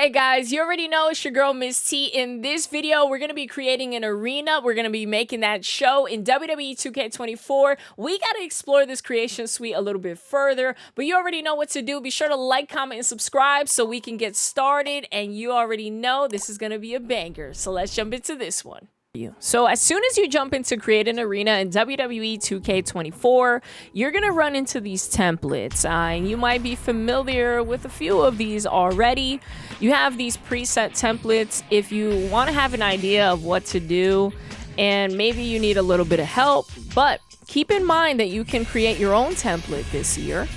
Hey guys, you already know it's your girl Miss T. In this video, we're going to be creating an arena. We're going to be making that show in WWE 2K24. We got to explore this creation suite a little bit further, but you already know what to do. Be sure to like, comment, and subscribe so we can get started. And you already know this is going to be a banger. So let's jump into this one. So as soon as you jump into create an arena in WWE 2K24, you're going to run into these templates. And you might be familiar with a few of these already. You have these preset templates if you want to have an idea of what to do and maybe you need a little bit of help. But keep in mind that you can create your own template this year.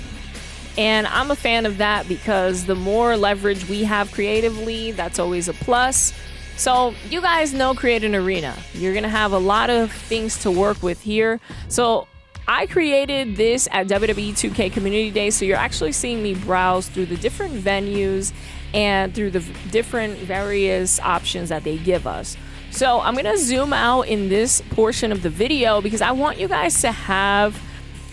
And I'm a fan of that because the more leverage we have creatively, that's always a plus. So you guys know create an arena. You're going to have a lot of things to work with here. So I created this at WWE 2K Community Day. So you're actually seeing me browse through the different venues and through the different various options that they give us. So I'm going to zoom out in this portion of the video because I want you guys to have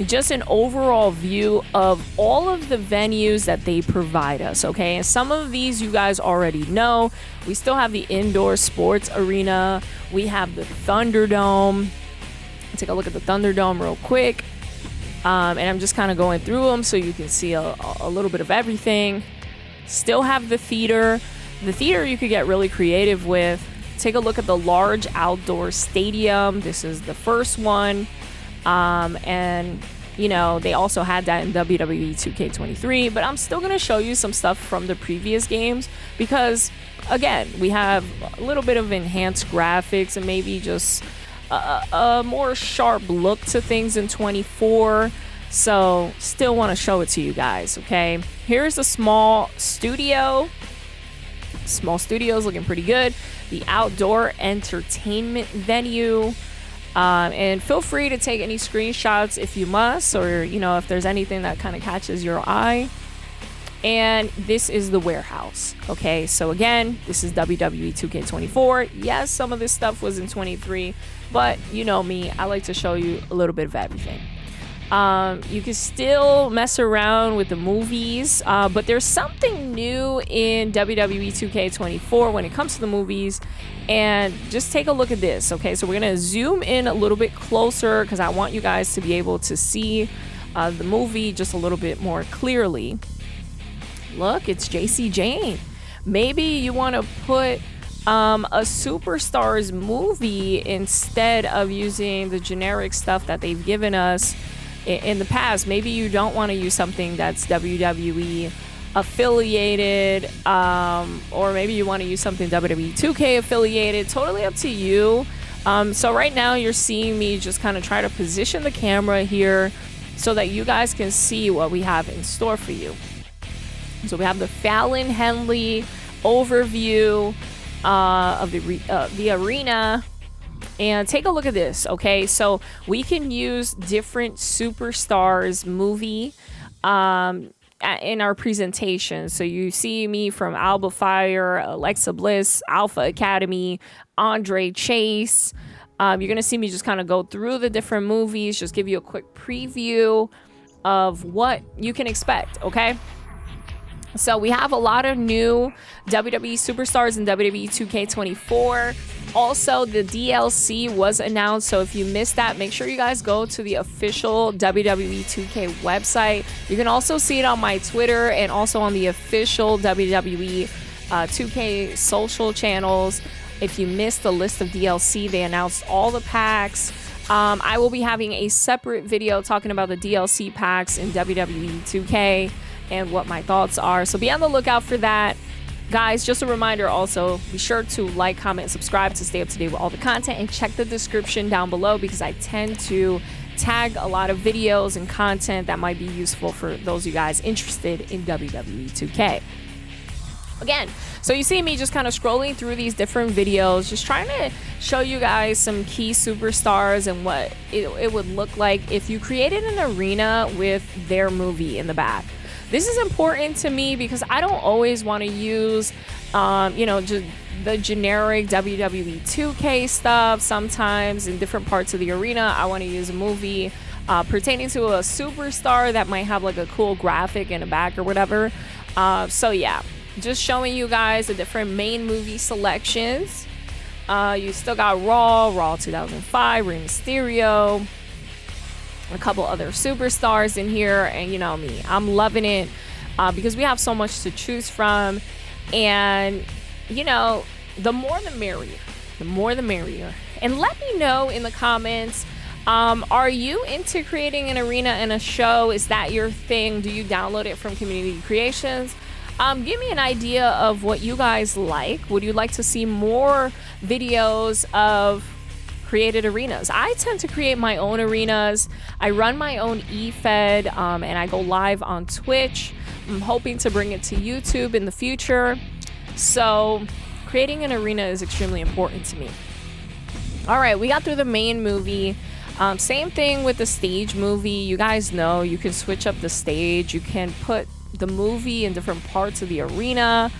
just an overall view of all of the venues that they provide us, okay? And some of these you guys already know. We still have the indoor sports arena. We have the Thunderdome. Take a look at the Thunderdome real quick. And I'm just kind of going through them so you can see a little bit of everything. Still have the theater. The theater you could get really creative with. Take a look at the large outdoor stadium. This is the first one. And you know, they also had that in WWE 2K23, but I'm still going to show you some stuff from the previous games because again, we have a little bit of enhanced graphics and maybe just a more sharp look to things in 24. So still want to show it to you guys. Okay. Here's a small studio. Small studio's looking pretty good. The outdoor entertainment venue. And feel free to take any screenshots if you must, or you know, if there's anything that kind of catches your eye. And this is the warehouse. Okay, so again, this is WWE 2K24. Yes, some of this stuff was in 23, but you know me, I like to show you a little bit of everything. You can still mess around with the movies, but there's something new in WWE 2K24 when it comes to the movies. And just take a look at this. Okay, so we're gonna zoom in a little bit closer because I want you guys to be able to see the movie just a little bit more clearly. Look, it's JC Jane. Maybe you want to put a Superstars movie instead of using the generic stuff that they've given us in the past. Maybe you don't want to use something that's WWE affiliated, or maybe you want to use something WWE 2K affiliated. Totally up to you. So right now you're seeing me just kind of try to position the camera here so that you guys can see what we have in store for you. So we have the Fallon Henley overview of the arena. And take a look at this, okay? So we can use different Superstars movie in our presentation. So you see me from Alba Fire, Alexa Bliss, Alpha Academy, Andre Chase. You're going to see me just kind of go through the different movies, just give you a quick preview of what you can expect, okay? So we have a lot of new WWE Superstars in WWE 2K24. Also, the DLC was announced, so if you missed that, make sure you guys go to the official WWE 2K website. You can also see it on my Twitter and also on the official WWE 2K social channels. If you missed the list of DLC, they announced all the packs. I will be having a separate video talking about the DLC packs in WWE 2K and what my thoughts are, so be on the lookout for that. Guys, just a reminder also, be sure to like, comment, and subscribe to stay up to date with all the content, and check the description down below because I tend to tag a lot of videos and content that might be useful for those of you guys interested in WWE 2K. Again, so you see me just kind of scrolling through these different videos, just trying to show you guys some key superstars and what it would look like if you created an arena with their movie in the back. This is important to me because I don't always want to use, you know, just the generic WWE 2K stuff. Sometimes in different parts of the arena, I want to use a movie pertaining to a superstar that might have like a cool graphic in the back or whatever. So yeah, just showing you guys the different main movie selections. You still got Raw 2005, Rey Mysterio, a couple other superstars in here, and you know me, I'm loving it because we have so much to choose from, and you know, the more the merrier. The more the merrier. And let me know in the comments, are you into creating an arena and a show? Is that your thing? Do you download it from Community Creations? Give me an idea of what you guys like. Would you like to see more videos of created arenas? I tend to create my own arenas. I run my own eFed, and I go live on Twitch. I'm hoping to bring it to YouTube in the future. So creating an arena is extremely important to me. All right, we got through the main movie. Same thing with the stage movie. You guys know you can switch up the stage. You can put the movie in different parts of the arena.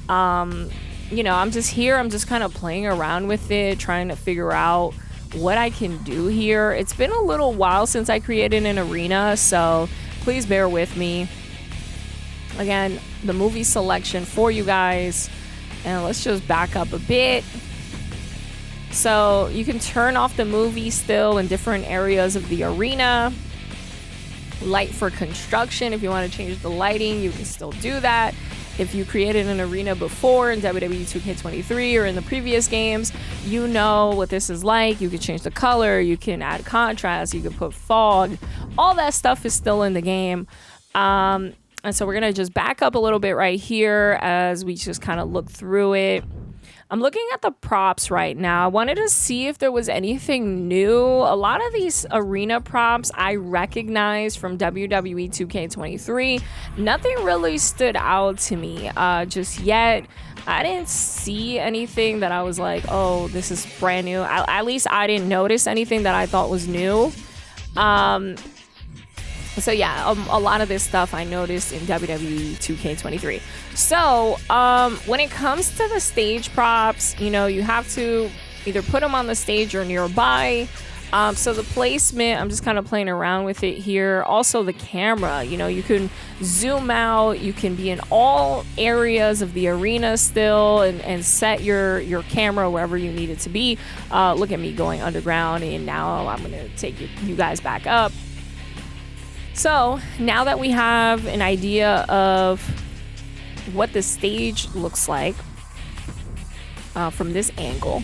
You know, I'm just here. I'm just kind of playing around with it, trying to figure out what I can do here. It's been a little while since I created an arena, so please bear with me. Again, the movie selection for you guys. And let's just back up a bit. So you can turn off the movie still in different areas of the arena. Light for construction. If you want to change the lighting, you can still do that. If you created an arena before in WWE 2K23 or in the previous games, you know what this is like. You can change the color, you can add contrast, you can put fog. All that stuff is still in the game. And so we're going to just back up a little bit right here as we just kind of look through it. I'm looking at the props right now. I wanted to see if there was anything new. A lot of these arena props I recognize from WWE 2K23. Nothing really stood out to me just yet. I didn't see anything that I was like, oh, this is brand new. At least I didn't notice anything that I thought was new. So yeah, a lot of this stuff I noticed in WWE 2K23. So when it comes to the stage props, you know, you have to either put them on the stage or nearby. So the placement, I'm just kind of playing around with it here. Also the camera, you know, you can zoom out, you can be in all areas of the arena still and set your camera wherever you need it to be. Look at me going underground, and now I'm gonna take you guys back up. So now that we have an idea of what the stage looks like from this angle,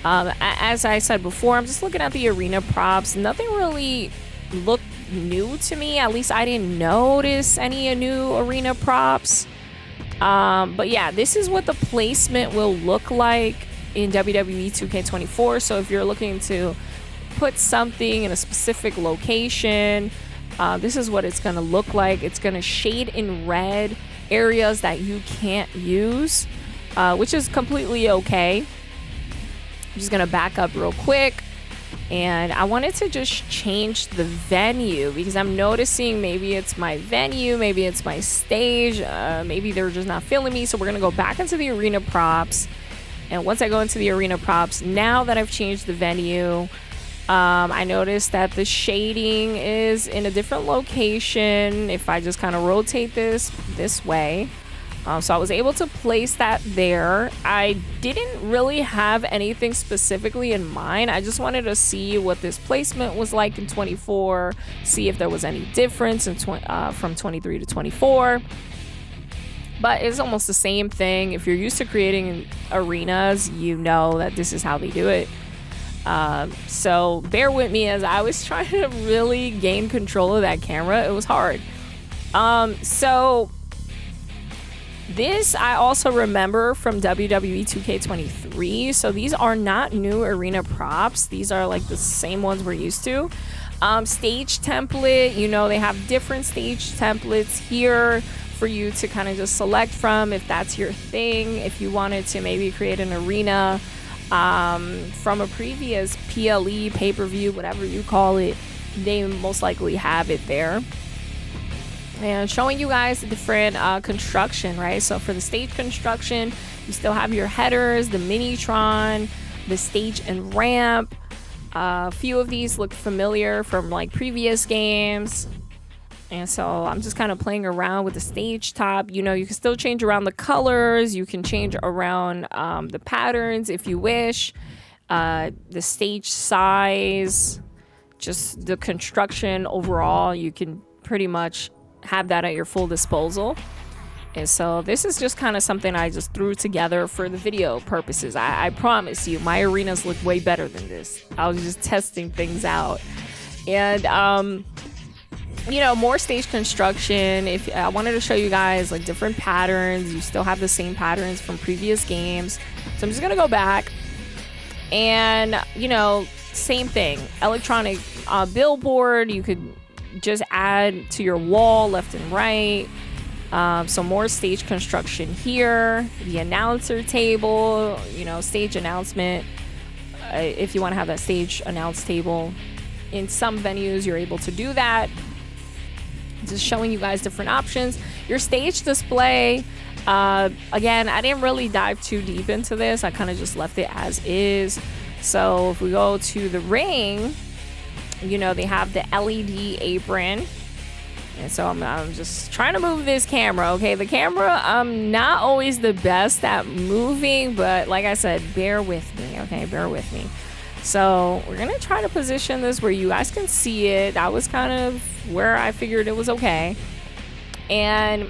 as I said before, I'm just looking at the arena props. Nothing really looked new to me. At least I didn't notice any new arena props. But yeah, this is what the placement will look like in WWE 2K24. So if you're looking to put something in a specific location, this is what it's going to look like. It's going to shade in red areas that you can't use, which is completely okay. I'm just going to back up real quick. And I wanted to just change the venue because I'm noticing maybe it's my venue, maybe it's my stage, maybe they're just not feeling me. So we're going to go back into the arena props. And once I go into the arena props, now that I've changed the venue, I noticed that the shading is in a different location if I just kind of rotate this way. So I was able to place that there. I didn't really have anything specifically in mind. I just wanted to see what this placement was like in 24, see if there was any difference in from 23 to 24. But it's almost the same thing. If you're used to creating arenas, you know that this is how they do it. So bear with me as I was trying to really gain control of that camera. It was hard. So this I also remember from WWE 2K23. So these are not new arena props. These are like the same ones we're used to. Stage template, you know, they have different stage templates here for you to kind of just select from if that's your thing. If you wanted to maybe create an arena from a previous PLE, pay-per-view, whatever you call it, they most likely have it there. And showing you guys the different construction, right? So for the stage construction, you still have your headers, the Minitron, the stage and ramp. A few of these look familiar from like previous games. And so I'm just kind of playing around with the stage top. You know, you can still change around the colors. You can change around the patterns if you wish. The stage size, just the construction overall, you can pretty much have that at your full disposal. And so this is just kind of something I just threw together for the video purposes. I promise you, my arenas look way better than this. I was just testing things out. And you know, more stage construction. If I wanted to show you guys like different patterns, you still have the same patterns from previous games. So I'm just gonna go back and, you know, same thing. Electronic billboard, you could just add to your wall left and right. So more stage construction here. The announcer table, you know, stage announcement. If you want to have that stage announce table, in some venues you're able to do that. Just showing you guys different options. Your stage display, again, I didn't really dive too deep into this. I kind of just left it as is. So if we go to the ring, you know, they have the LED apron. And so I'm just trying to move this camera, okay? The camera, I'm not always the best at moving, but like I said, bear with me, okay? Bear with me. So we're gonna try to position this where you guys can see it. That was kind of where I figured it was okay. And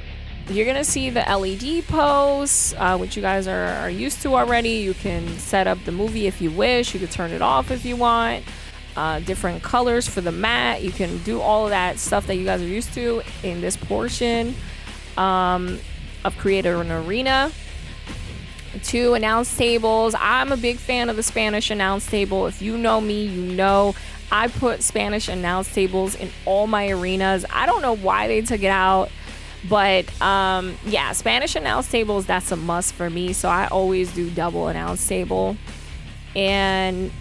you're gonna see the LED posts, which you guys are used to already. You can set up the movie if you wish. You could turn it off if you want. Different colors for the mat. You can do all of that stuff that you guys are used to in this portion of Create an Arena. 2 announce tables. I'm a big fan of the Spanish announce table. If you know me, you know I put Spanish announce tables in all my arenas. I don't know why they took it out, but yeah, Spanish announce tables, that's a must for me. So I always do double announce table. And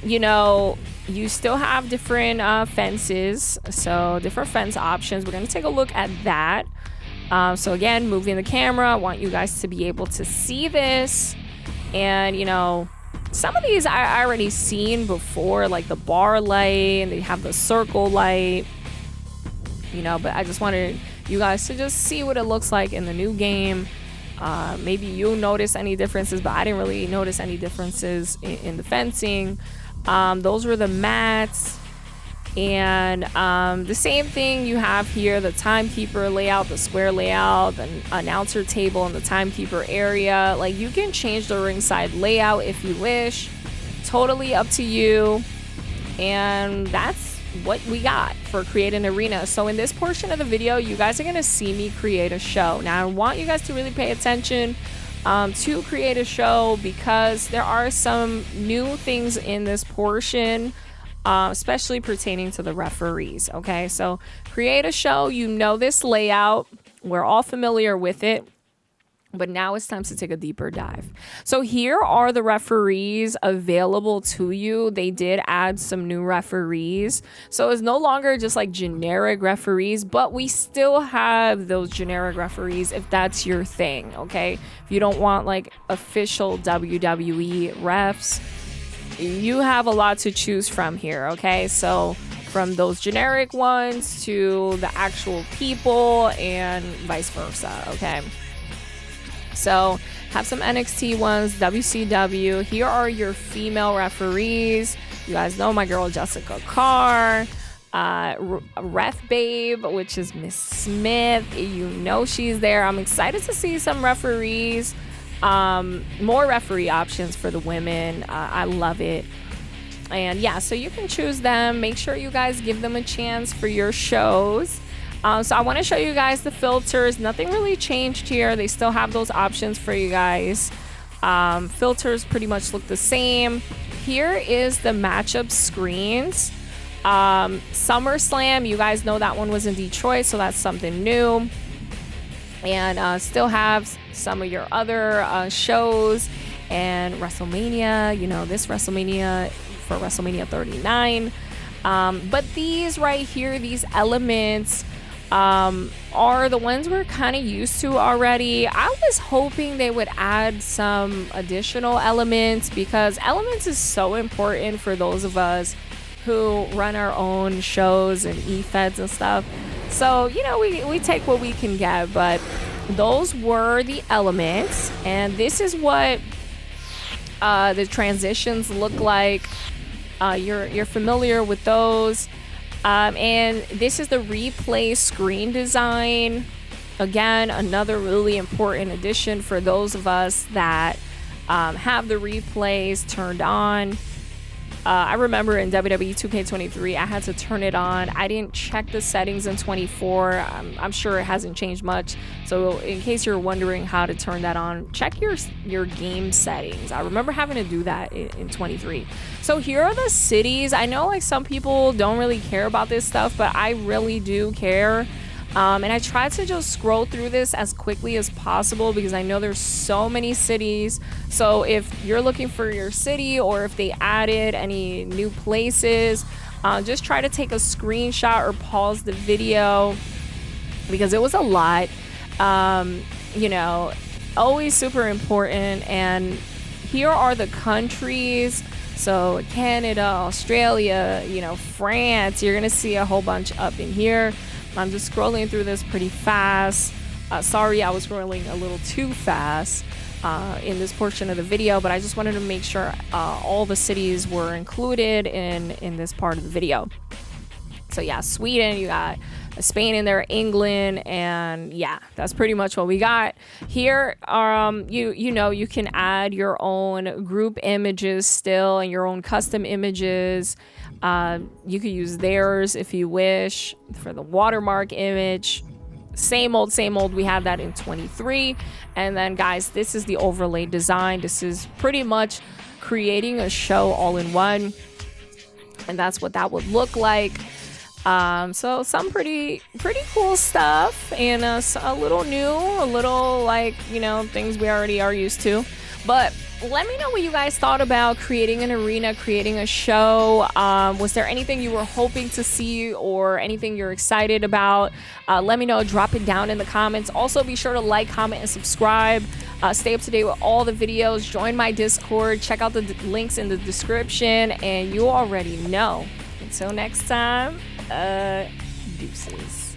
you know, you still have different fences, so different fence options. We're going to take a look at that. So again, moving the camera, I want you guys to be able to see this. And you know, some of these I already seen before, like the bar light, and they have the circle light, you know, but I just wanted you guys to just see what it looks like in the new game. Maybe you'll notice any differences, but I didn't really notice any differences in the fencing. Those were the mats. And the same thing you have here, the timekeeper layout, the square layout, the announcer table, and the timekeeper area. Like, you can change the ringside layout if you wish. Totally up to you. And that's what we got for Create an Arena. So in this portion of the video, you guys are going to see me create a show. Now, I want you guys to really pay attention to create a show, because there are some new things in this portion, especially pertaining to the referees. Okay, so create a show. You know this layout. We're all familiar with it. But now it's time to take a deeper dive. So here are the referees available to you. They did add some new referees. So it's no longer just like generic referees, but we still have those generic referees if that's your thing, okay? If you don't want like official WWE refs, you have a lot to choose from here, okay? So from those generic ones to the actual people and vice versa, okay? So have some NXT ones, WCW. Here are your female referees. You guys know my girl Jessica Carr, Ref Babe, which is Miss Smith. You know she's there. I'm excited to see some referees, more referee options for the women. I love it. And yeah, so you can choose them. Make sure you guys give them a chance for your shows. So I want to show you guys the filters. Nothing really changed here. They still have those options for you guys. Filters pretty much look the same. Here is the matchup screens. SummerSlam, you guys know that one was in Detroit, so that's something new. And still have some of your other shows. And WrestleMania, you know, this WrestleMania for WrestleMania 39. But these right here, these elements, are the ones we're kind of used to already. I was hoping they would add some additional elements, because elements is so important for those of us who run our own shows and e-feds and stuff. So, you know, we take what we can get, but those were the elements, and this is what the transitions look like. You're familiar with those. And this is the replay screen design. Again, another really important addition for those of us that have the replays turned on. I remember in WWE 2K23, I had to turn it on. I didn't check the settings in 24. I'm sure it hasn't changed much. So in case you're wondering how to turn that on, check your game settings. I remember having to do that in 23. So here are the cities. I know like some people don't really care about this stuff, but I really do care. And I tried to just scroll through this as quickly as possible because I know there's so many cities. So if you're looking for your city or if they added any new places, just try to take a screenshot or pause the video because it was a lot. You know, always super important. And here are the countries. So Canada, Australia, you know, France, you're going to see a whole bunch up in here. I'm just scrolling through this pretty fast. Sorry, I was scrolling a little too fast in this portion of the video, but I just wanted to make sure all the cities were included in this part of the video. So yeah, Sweden, you got Spain in there, England, and yeah, that's pretty much what we got. Here, you know, you can add your own group images still and your own custom images. You could use theirs if you wish for the watermark image. Same old. We have that in 23. And then guys, this is the overlay design. This is pretty much creating a show all in one. And that's what that would look like. So some pretty cool stuff, and a little new, a little like, you know, things we already are used to. But let me know what you guys thought about creating an arena, creating a show. Was there anything you were hoping to see or anything you're excited about? Let me know. Drop it down in the comments. Also, be sure to like, comment, and subscribe. Stay up to date with all the videos. Join my Discord. Check out the links in the description. And you already know. Until next time, deuces.